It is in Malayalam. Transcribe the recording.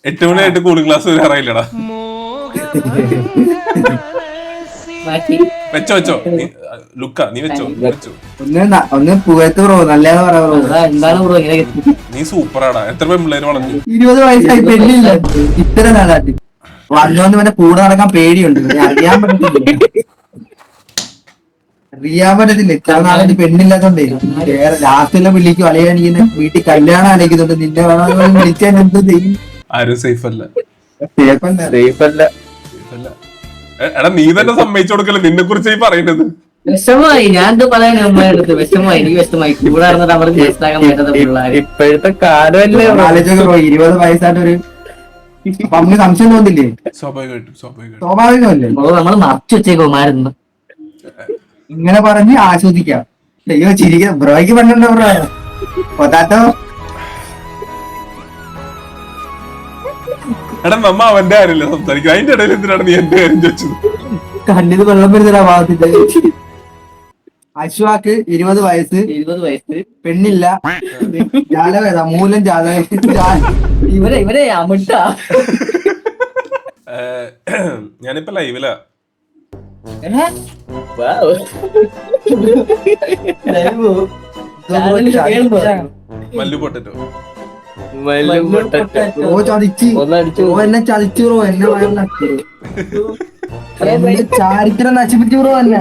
8 മണിയായിട്ട് കൂളിംഗ് ക്ലാസ് വരാറായില്ലടാ. വെച്ചോ വെച്ചോ ലുക്ക, നീ വെച്ചോ വെച്ചോ. ഒന്ന് പുകത്ത് ബ്രോ, നല്ലതാ പറയാ ബ്രോ. എന്താണ് ബ്രോ ഇങ്ങനെ? നീ സൂപ്പറാടാ. എത്ര പെൺപിള്ളേര് വളർന്നു? 20 വയസ്സായി പെണ്ണില്ല. ഇത്ര നാളായിട്ട് വന്നോന്ന് പിന്നെ കൂടെ നടക്കാൻ പേടിയുണ്ട്. അറിയാൻ പറ്റത്തില്ല. ഇത്ര നാളായിട്ട് പെണ്ണില്ലാത്തോണ്ടേ വേറെ ലാസ്റ്റെല്ലാം വിളിക്കും. അല്ലെങ്കിൽ എനിക്ക് വീട്ടിൽ കല്യാണം അലക്കുന്നുണ്ട്, നിന്നെ വേണമെന്ന് വിളിക്കാൻ എന്ത് ചെയ്യും? ആരും സേഫ് അല്ല. സേഫ് അല്ല. എടാ നീ തന്നെ സമ്മതിച്ചു കൊടുക്കല്ലേ നിന്നെ കുറിച്ച് പറയുന്നത്. വിഷമായി. ഞാൻ എന്ത് പറയാൻ അമ്മയുടെ അടുത്ത്? വിഷമായി, എനിക്ക് വിഷമായി. കൂടെ നടന്നിട്ട് അവർ മനസ്സിലാക്കാൻ പറ്റാത്ത പിള്ളേർ. ഇപ്പോഴത്തെ കാലമല്ലേ ആലോചിച്ചോ. 20 വയസ്സായിട്ട് ഒരു അപ്പൊ അമ്മ സംശയം തോന്നില്ലേ? സ്വാഭാവികമല്ലേ? നമ്മൾ മറച്ചു വെച്ചേക്കുമായിരുന്നു. ഇങ്ങനെ പറഞ്ഞ് ആസ്വദിക്കാം. അയ്യോ ചിരിക്കാം. ബ്രോയ്ക്ക് പണ്ടുണ്ടോ ബ്രോ? പൊതാത്തോ എടാ നമ്മ അവന്റെ കാര്യമല്ല സംസാരിക്കുന്നത്. അതിന്റെ ഇടയിൽ എന്തിനാണ് നീ എന്റെ കാര്യം ചോദിച്ചത്? കണ്ണിന് വെള്ളം വരുന്നില്ല ഭാഗത്തിന്റെ. അശ്വാക്ക് 20 വയസ്സ്. 20 വയസ്സ് പെണ്ണില്ല. ജാതക മൂലം ജാതക. ഇവരെ അമിട്ട. ഞാനിപ്പോ ലൈവിലാ. മല്ലു പൊട്ടറ്റോ. ബ്രോ ചതിച്ച്. ബ്രോ എന്നെ ചതിച്ചു ബ്രോ. എന്നെ വയറിലാക്കി. എന്റെ ചാരിത്രം നശിപ്പിച്ചു ബ്രോ. എന്നെ